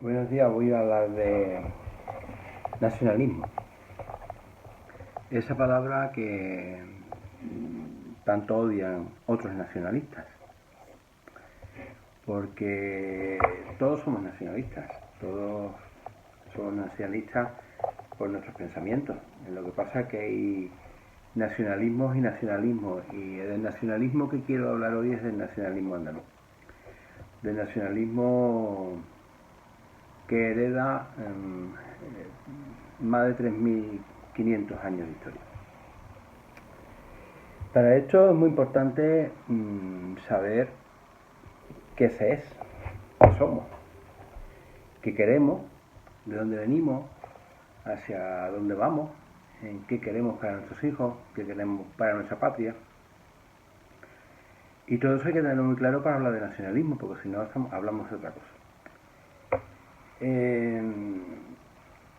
Buenos días, voy a hablar de nacionalismo. Esa palabra que tanto odian otros nacionalistas, porque todos somos nacionalistas, todos somos nacionalistas por nuestros pensamientos. Lo que pasa es que hay nacionalismos y nacionalismos, y del nacionalismo que quiero hablar hoy es del nacionalismo andaluz, del nacionalismo que hereda más de 3.500 años de historia. Para esto es muy importante saber qué se es, qué somos, qué queremos, de dónde venimos, hacia dónde vamos, en qué queremos para nuestros hijos, qué queremos para nuestra patria. Y todo eso hay que tenerlo muy claro para hablar de nacionalismo, porque si no hablamos de otra cosa.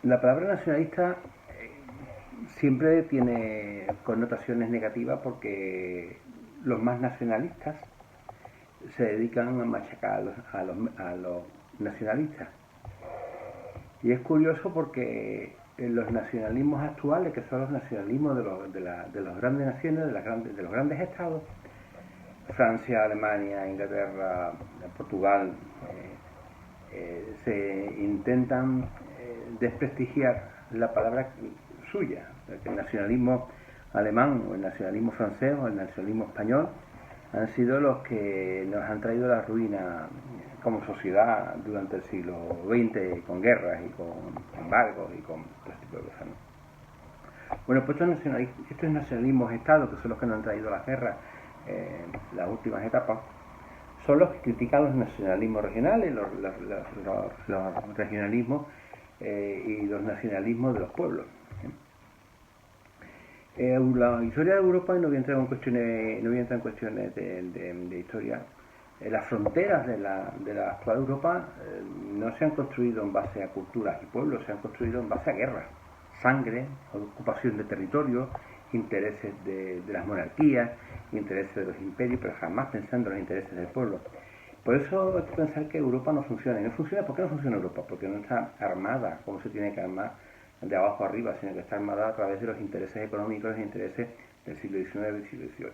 La palabra nacionalista siempre tiene connotaciones negativas porque los más nacionalistas se dedican a machacar a los nacionalistas. Y es curioso porque los nacionalismos actuales, que son los nacionalismos de las grandes naciones, de los grandes estados, Francia, Alemania, Inglaterra, Portugal, se intentan desprestigiar la palabra suya. El nacionalismo alemán o el nacionalismo francés o el nacionalismo español han sido los que nos han traído la ruina como sociedad durante el siglo XX, con guerras y con embargos y con todo este tipo de cosas, ¿no? Bueno, pues estos nacionalismos estados, que son los que nos han traído las guerras, las últimas etapas, son los que critican los nacionalismos regionales, los regionalismos y los nacionalismos de los pueblos. La historia de Europa, y no voy a entrar en cuestiones de historia, las fronteras de la actual Europa no se han construido en base a culturas y pueblos, se han construido en base a guerras, sangre, ocupación de territorio, intereses de las monarquías, intereses de los imperios, pero jamás pensando en los intereses del pueblo. Por eso hay que pensar que Europa no funciona. ¿Y no funciona? ¿Por qué no funciona Europa? Porque no está armada como se tiene que armar de abajo arriba, sino que está armada a través de los intereses económicos e intereses del siglo XIX y siglo XVIII.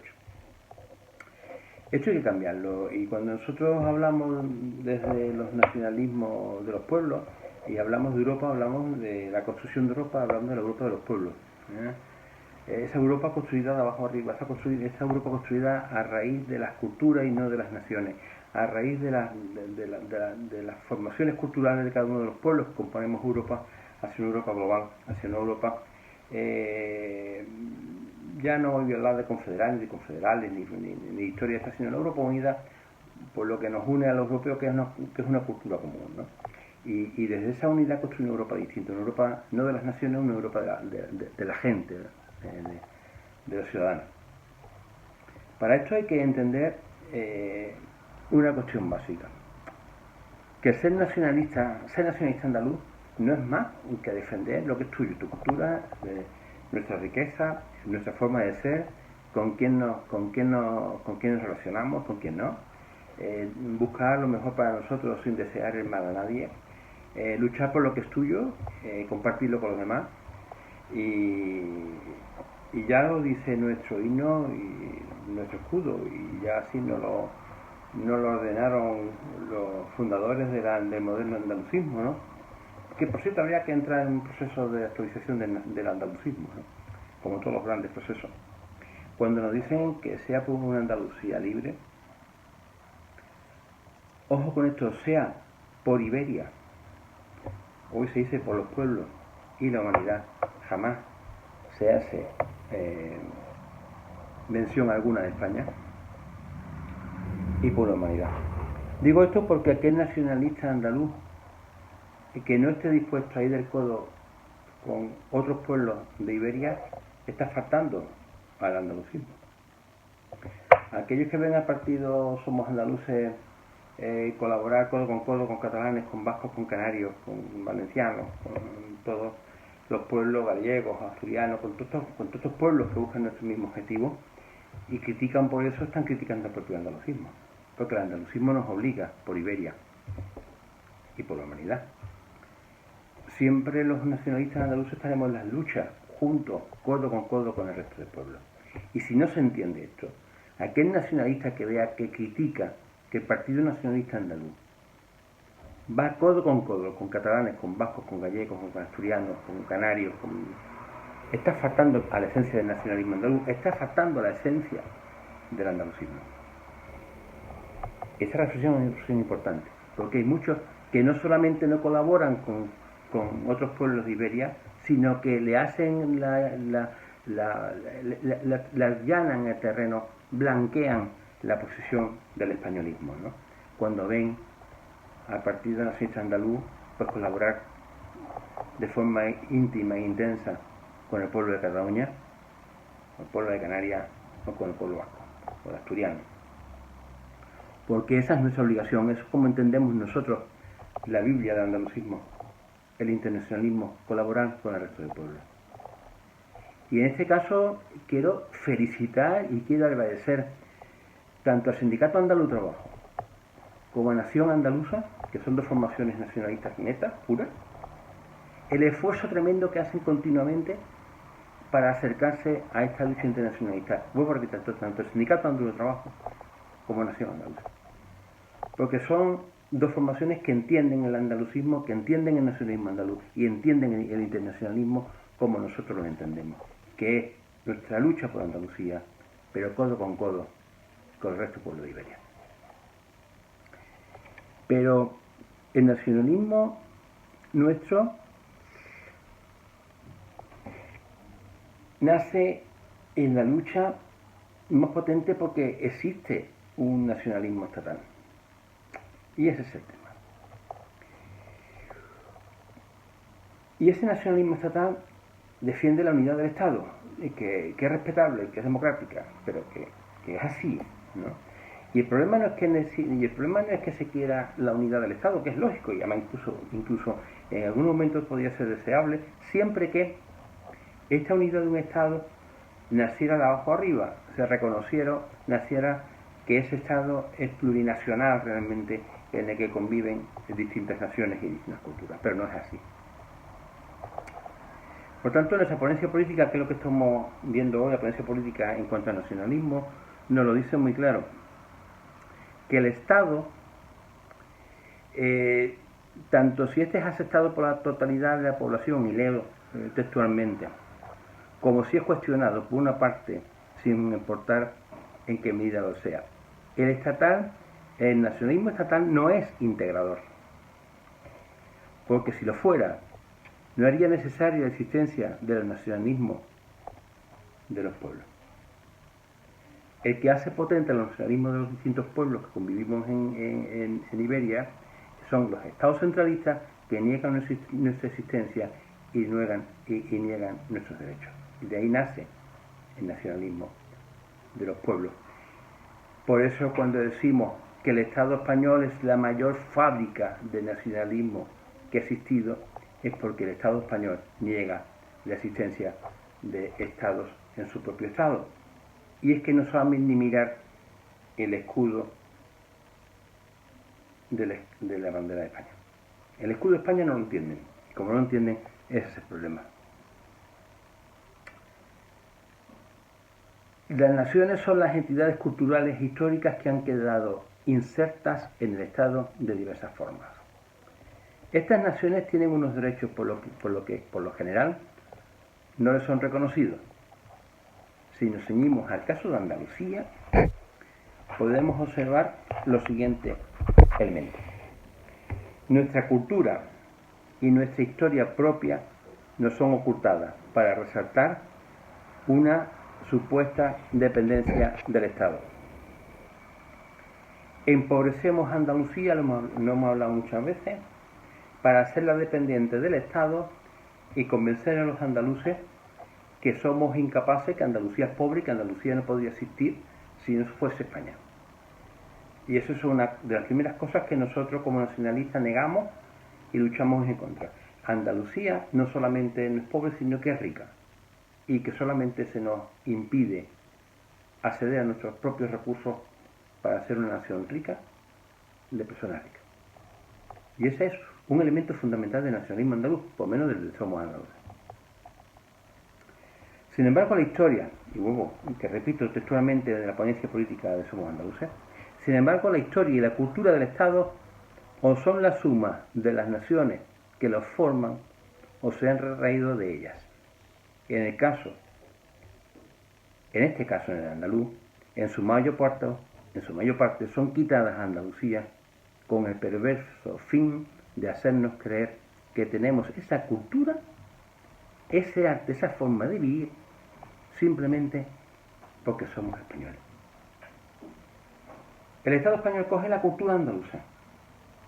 Esto hay que cambiarlo, y cuando nosotros hablamos desde los nacionalismos de los pueblos y hablamos de Europa, hablamos de la construcción de Europa, hablamos de la Europa de los pueblos. Esa Europa construida de abajo arriba, esa Europa construida a raíz de las culturas y no de las naciones, a raíz de las formaciones culturales de cada uno de los pueblos que componemos Europa, hacia una Europa global, hacia una Europa ya no voy a hablar de confederales, ni confederales, ni historia esta, sino una Europa unida por lo que nos une a los europeos, que es una cultura común, ¿no? Y desde esa unidad construir una Europa distinta, una Europa no de las naciones, una Europa de la gente, de los ciudadanos. Para esto hay que entender una cuestión básica, que ser nacionalista andaluz no es más que defender lo que es tuyo, tu cultura, nuestra riqueza, nuestra forma de ser, con quién nos relacionamos, con quién no, buscar lo mejor para nosotros sin desear el mal a nadie, luchar por lo que es tuyo, compartirlo con los demás, y ya lo dice nuestro himno y nuestro escudo, y ya así nos lo ordenaron los fundadores del moderno andalucismo, ¿no? Que por cierto habría que entrar en un proceso de actualización del andalucismo, ¿no? Como todos los grandes procesos. Cuando nos dicen que sea por una Andalucía libre, ojo con esto, sea por Iberia, hoy se dice por los pueblos y la humanidad, jamás se hace mención alguna de España, y por la humanidad. Digo esto porque aquel nacionalista andaluz que no esté dispuesto a ir del codo con otros pueblos de Iberia está faltando al andalucismo. Aquellos que ven al partido Somos Andaluces colaborar codo con catalanes, con vascos, con canarios, con valencianos, con todos los pueblos gallegos, asturianos, con todos estos pueblos que buscan nuestro mismo objetivo y critican por eso, están criticando el propio andalucismo, porque el andalucismo nos obliga por Iberia. y por la humanidad. Siempre los nacionalistas andaluces estaremos en las luchas, juntos, codo con el resto del pueblo. Y si no se entiende esto, aquel nacionalista que vea, que critica que el Partido Nacionalista Andaluz va codo con catalanes, con vascos, con gallegos, con asturianos, con canarios, está faltando a la esencia del nacionalismo andaluz, está faltando a la esencia del andalucismo. Esta reflexión es una reflexión importante, porque hay muchos que no solamente no colaboran con otros pueblos de Iberia, sino que le hacen la allanan el terreno, blanquean la posición del españolismo, ¿no? Cuando ven al Partido Nacionalista Andaluz pues colaborar de forma íntima e intensa con el pueblo de Cataluña, con el pueblo de Canarias o con el pueblo vasco, o el asturiano. Porque esa es nuestra obligación, es como entendemos nosotros la Biblia del andalucismo, el internacionalismo, colaborar con el resto del pueblo. Y en este caso quiero felicitar y quiero agradecer tanto al Sindicato Andaluz de Trabajo como a Nación Andaluza, que son dos formaciones nacionalistas netas, puras, el esfuerzo tremendo que hacen continuamente para acercarse a esta lucha internacionalista. Vuelvo a repetir, tanto el Sindicato Andaluz de Trabajo como Nación Andaluza. Porque son dos formaciones que entienden el andalucismo, que entienden el nacionalismo andaluz y entienden el internacionalismo como nosotros lo entendemos, que es nuestra lucha por Andalucía, pero codo con el resto del pueblo de Iberia. Pero el nacionalismo nuestro nace en la lucha más potente porque existe un nacionalismo estatal. Y ese es el tema. Y ese nacionalismo estatal defiende la unidad del Estado, que es respetable, que es democrática, pero que es así, ¿no? Y el problema no es que se quiera la unidad del Estado, que es lógico, y además incluso en algún momento podría ser deseable, siempre que esta unidad de un Estado naciera de abajo arriba, se naciera que ese Estado es plurinacional realmente, en el que conviven distintas naciones y distintas culturas, pero no es así. Por tanto, nuestra ponencia política, que es lo que estamos viendo hoy, la ponencia política en cuanto al nacionalismo, nos lo dice muy claro, que el Estado, tanto si este es aceptado por la totalidad de la población, y leo textualmente, como si es cuestionado por una parte, sin importar en qué medida lo sea, el nacionalismo estatal no es integrador, porque si lo fuera, no haría necesaria la existencia del nacionalismo de los pueblos. El que hace potente el nacionalismo de los distintos pueblos que convivimos en Iberia son los estados centralistas que niegan nuestra existencia y niegan nuestros derechos. Y de ahí nace el nacionalismo de los pueblos. Por eso cuando decimos que el Estado español es la mayor fábrica de nacionalismo que ha existido, es porque el Estado español niega la existencia de Estados en su propio Estado. Y es que no saben ni mirar el escudo de la bandera de España. El escudo de España no lo entienden. Y como no lo entienden, ese es el problema. Las naciones son las entidades culturales e históricas que han quedado insertas en el Estado de diversas formas. Estas naciones tienen unos derechos por lo general no les son reconocidos. Si nos ceñimos al caso de Andalucía, podemos observar los siguientes elementos. Nuestra cultura y nuestra historia propia nos son ocultadas para resaltar una supuesta dependencia del Estado. Empobrecemos a Andalucía, lo hemos hablado muchas veces, para hacerla dependiente del Estado y convencer a los andaluces que somos incapaces, que Andalucía es pobre y que Andalucía no podría existir si no fuese España. Y eso es una de las primeras cosas que nosotros como nacionalistas negamos y luchamos en contra. Andalucía no solamente no es pobre, sino que es rica, y que solamente se nos impide acceder a nuestros propios recursos para ser una nación rica de personas ricas. Y ese es un elemento fundamental del nacionalismo andaluz, por lo menos del Somos Andaluces. Sin embargo, la historia, y luego, que repito textualmente de la ponencia política de Somos Andaluces, sin embargo, la historia y la cultura del Estado o son la suma de las naciones que los forman o se han retraído de ellas. En este caso, en el andaluz, en su mayor parte son quitadas a Andalucía con el perverso fin de hacernos creer que tenemos esa cultura, ese arte, esa forma de vivir, simplemente porque somos españoles. El Estado español coge la cultura andaluza,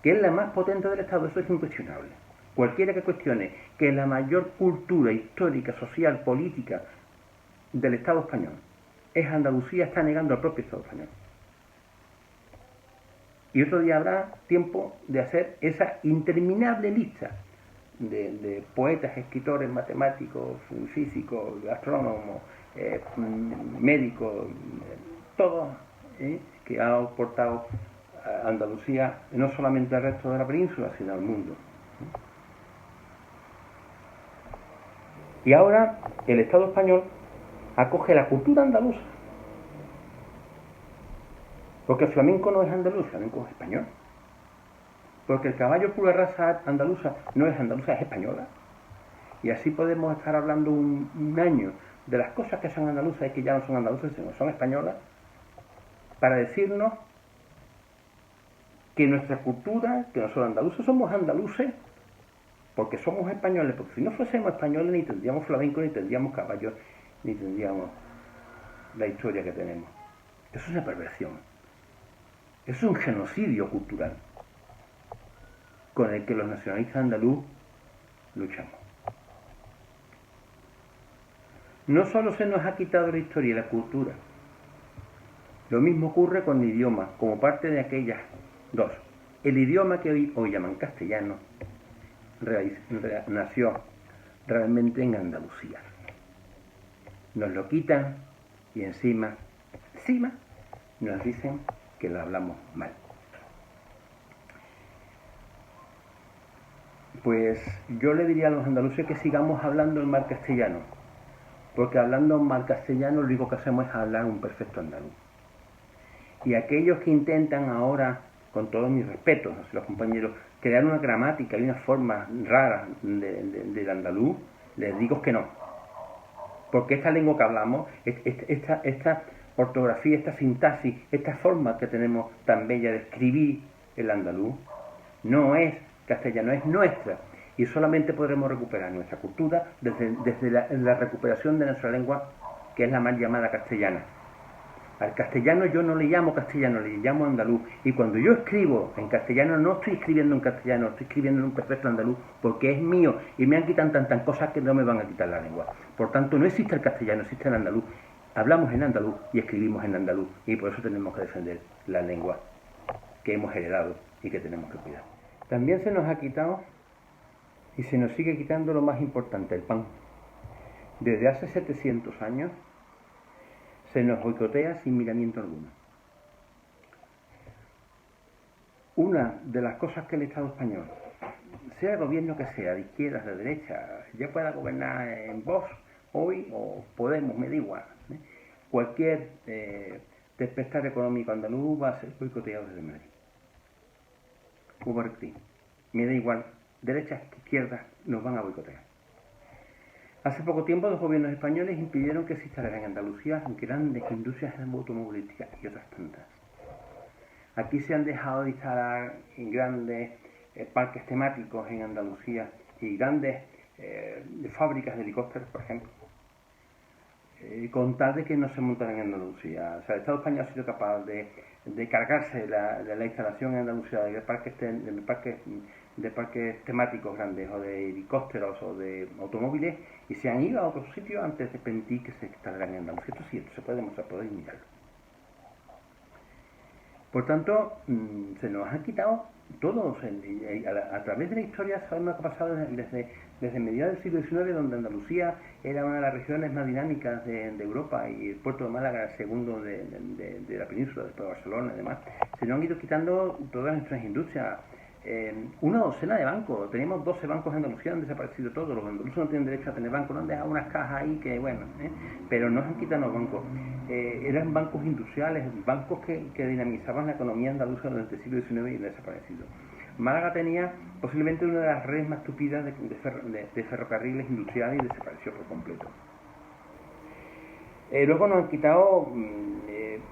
que es la más potente del Estado, eso es incuestionable. Cualquiera que cuestione que la mayor cultura histórica, social, política del Estado español es Andalucía, está negando al propio Estado español. Y otro día habrá tiempo de hacer esa interminable lista de poetas, escritores, matemáticos, físicos, astrónomos, médicos, todos que han aportado a Andalucía no solamente al resto de la península, sino al mundo. Y ahora el Estado español acoge la cultura andaluza, porque el flamenco no es andaluz, el flamenco es español. Porque el caballo pura raza andaluza no es andaluza, es española. Y así podemos estar hablando un año de las cosas que son andaluzas y que ya no son andaluzas, sino son españolas, para decirnos que nuestra cultura, que nosotros andaluces somos andaluces, porque somos españoles, porque si no fuésemos españoles ni tendríamos flamenco, ni tendríamos caballos, ni tendríamos la historia que tenemos. Eso es una perversión. Eso es un genocidio cultural con el que los nacionalistas andaluz luchamos. No solo se nos ha quitado la historia y la cultura, lo mismo ocurre con el idioma, como parte de aquellas dos. El idioma que hoy llaman castellano nació realmente en Andalucía. Nos lo quitan y encima nos dicen que lo hablamos mal. Pues yo le diría a los andaluces que sigamos hablando en mal castellano, porque hablando en mal castellano lo único que hacemos es hablar un perfecto andaluz. Y aquellos que intentan ahora, con todos mis respetos a los compañeros, crear una gramática y una forma rara del andaluz, les digo que no. Porque esta lengua que hablamos, esta ortografía, esta sintaxis, esta forma que tenemos tan bella de escribir el andaluz, no es castellano, es nuestra. Y solamente podremos recuperar nuestra cultura desde la recuperación de nuestra lengua, que es la mal llamada castellana. Al castellano yo no le llamo castellano, le llamo andaluz. Y cuando yo escribo en castellano, no estoy escribiendo en castellano, estoy escribiendo en un perfecto andaluz, porque es mío y me han quitado tantas cosas que no me van a quitar la lengua. Por tanto, no existe el castellano, existe el andaluz. Hablamos en andaluz y escribimos en andaluz, y por eso tenemos que defender la lengua que hemos heredado y que tenemos que cuidar. También se nos ha quitado y se nos sigue quitando lo más importante, el pan. Desde hace 700 años se nos boicotea sin miramiento alguno. Una de las cosas que el Estado español, sea el gobierno que sea, de izquierdas, de derecha, ya pueda gobernar en Vox hoy o Podemos, me da igual, cualquier despertar económico andaluz va a ser boicoteado desde Madrid. Me da igual, derechas que izquierdas nos van a boicotear. Hace poco tiempo los gobiernos españoles impidieron que se instalaran en Andalucía grandes industrias automovilísticas y otras tantas. Aquí se han dejado de instalar grandes parques temáticos en Andalucía y grandes fábricas de helicópteros, por ejemplo, con tal de que no se montaran en Andalucía. O sea, el Estado español ha sido capaz de cargarse la instalación en Andalucía de parques temáticos grandes o de helicópteros o de automóviles y se han ido a otros sitios antes de permitir que se instalaran en Andalucía. Esto sí, esto se puede demostrar, podéis mirarlo. Por tanto, se nos ha quitado todo. A través de la historia sabemos lo que ha pasado desde mediados del siglo XIX, donde Andalucía era una de las regiones más dinámicas de Europa y el puerto de Málaga el segundo de la península, después de Barcelona y demás. Se nos han ido quitando todas nuestras industrias. una docena de bancos. Teníamos 12 bancos en Andalucía, han desaparecido todos. Los andaluces no tienen derecho a tener bancos, no han dejado unas cajas ahí que, bueno, pero no se han quitado los bancos. Eran bancos industriales, bancos que dinamizaban la economía andaluza durante el siglo XIX y han desaparecido. Málaga tenía posiblemente una de las redes más tupidas de ferrocarriles industriales y desapareció por completo. Luego nos han quitado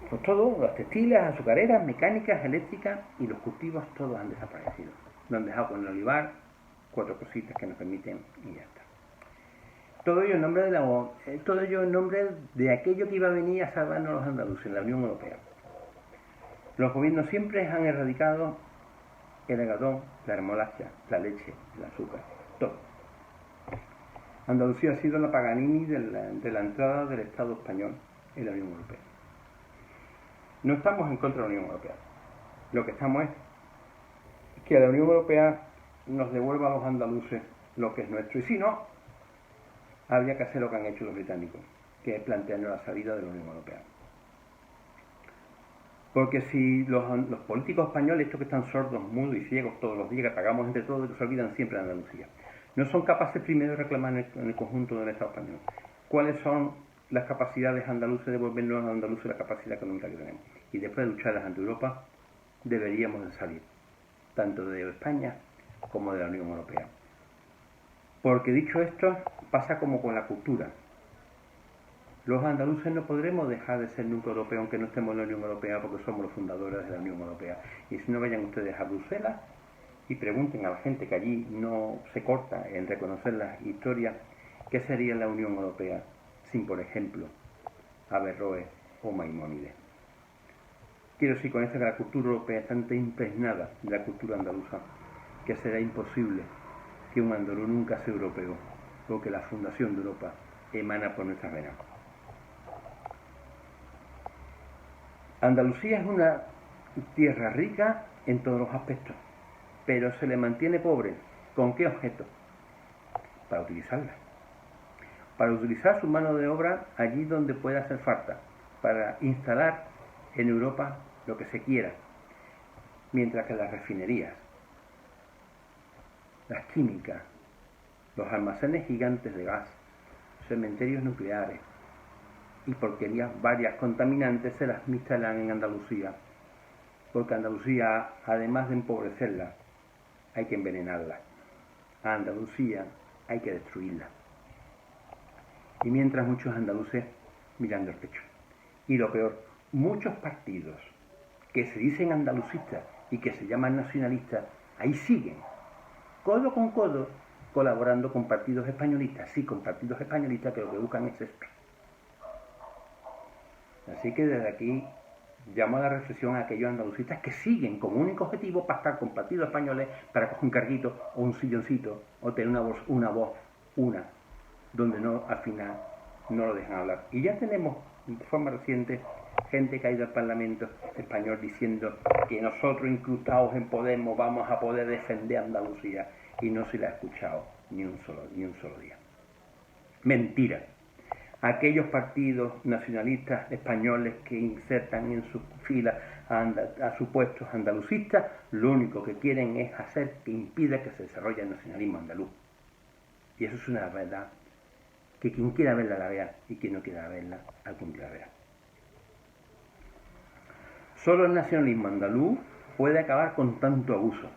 pues todo, las textiles, azucareras, mecánicas, eléctricas, y los cultivos todos han desaparecido. Nos han dejado con el olivar 4 cositas que nos permiten y ya está. Todo ello en nombre de aquello que iba a venir a salvarnos a los andaluces, la Unión Europea. Los gobiernos siempre han erradicado el algodón, la remolacha, la leche, el azúcar, todo. Andalucía ha sido la Paganini de la entrada del Estado español en la Unión Europea. No estamos en contra de la Unión Europea. Lo que estamos es que la Unión Europea nos devuelva a los andaluces lo que es nuestro. Y si no, habría que hacer lo que han hecho los británicos, que es plantearnos la salida de la Unión Europea. Porque si los políticos españoles, estos que están sordos, mudos y ciegos todos los días, que pagamos entre todos, que se olvidan siempre de Andalucía, no son capaces primero de reclamar en el conjunto del Estado español cuáles son las capacidades andaluzas, de devolvernos a los andaluces la capacidad económica que tenemos. Y después de lucharlas ante Europa, deberíamos de salir, tanto de España como de la Unión Europea. Porque dicho esto, pasa como con la cultura. Los andaluces no podremos dejar de ser nunca europeos aunque no estemos en la Unión Europea, porque somos los fundadores de la Unión Europea. Y si no, vayan ustedes a Bruselas y pregunten a la gente que allí no se corta en reconocer las historias, ¿qué sería la Unión Europea sin, por ejemplo, Averroes o Maimónides? Quiero decir con esto que la cultura europea está tan impregnada de la cultura andaluza que será imposible que un andaluz nunca sea europeo, porque la fundación de Europa emana por nuestras venas. Andalucía es una tierra rica en todos los aspectos, pero se le mantiene pobre. ¿Con qué objeto? Para utilizarla. Para utilizar su mano de obra allí donde pueda hacer falta, para instalar en Europa lo que se quiera, mientras que las refinerías, las químicas, los almacenes gigantes de gas, cementerios nucleares y porquerías varias contaminantes se las instalan en Andalucía, porque Andalucía, además de empobrecerla, hay que envenenarla. A Andalucía hay que destruirla. Y mientras muchos andaluces mirando el techo. Y lo peor, muchos partidos que se dicen andalucistas y que se llaman nacionalistas, ahí siguen, codo con codo, colaborando con partidos españolistas. Sí, con partidos españolistas que lo que buscan es esto. Así que desde aquí llamo a la reflexión a aquellos andalucistas que siguen como único objetivo pactar con partidos españoles para coger un carguito o un silloncito o tener una voz, donde no, al final no lo dejan hablar. Y ya tenemos de forma reciente gente que ha ido al Parlamento español diciendo que nosotros, incrustados en Podemos, vamos a poder defender a Andalucía, y no se le ha escuchado ni un solo día. Mentira. Aquellos partidos nacionalistas españoles que insertan en sus filas a supuestos andalucistas, lo único que quieren es hacer que impida que se desarrolle el nacionalismo andaluz. Y eso es una verdad que quien quiera verla la vea, y quien no quiera verla algún día la verá. Solo el nacionalismo andaluz puede acabar con tanto abuso.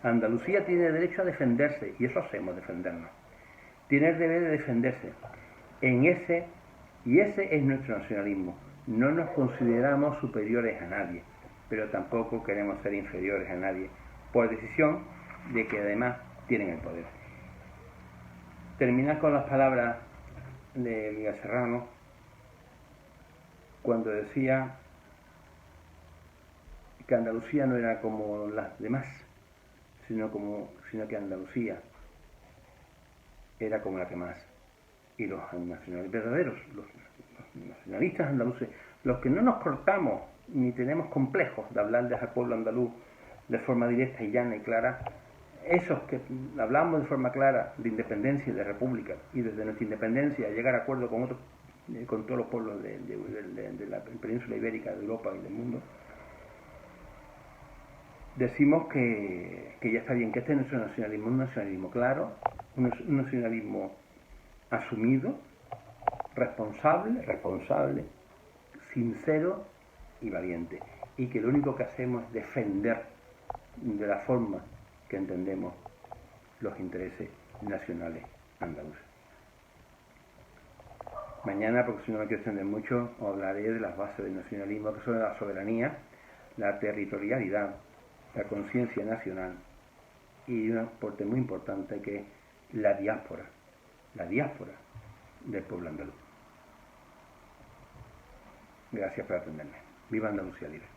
Andalucía tiene derecho a defenderse, y eso hacemos, defendernos. Tiene el deber de defenderse. Ese es nuestro nacionalismo. No nos consideramos superiores a nadie, pero tampoco queremos ser inferiores a nadie, por decisión de que además tienen el poder. Terminar con las palabras de Miguel Serrano, cuando decía que Andalucía no era como las demás, sino que Andalucía era como la que más. Y los nacionalistas verdaderos, los nacionalistas andaluces, los que no nos cortamos ni tenemos complejos de hablarles al pueblo andaluz de forma directa y llana y clara, esos que hablamos de forma clara de independencia y de república, y desde nuestra independencia llegar a acuerdo con todos los pueblos de la península ibérica, de Europa y del mundo, decimos que ya está bien, que este es nuestro nacionalismo, un nacionalismo claro, un nacionalismo asumido, responsable, sincero y valiente, y que lo único que hacemos es defender de la forma que entendemos los intereses nacionales andaluces. Mañana, porque si no me quiero extender mucho, os hablaré de las bases del nacionalismo, que son la soberanía, la territorialidad, la conciencia nacional y un aporte muy importante que es la diáspora del pueblo andaluz. Gracias por atenderme. Viva Andalucía Libre.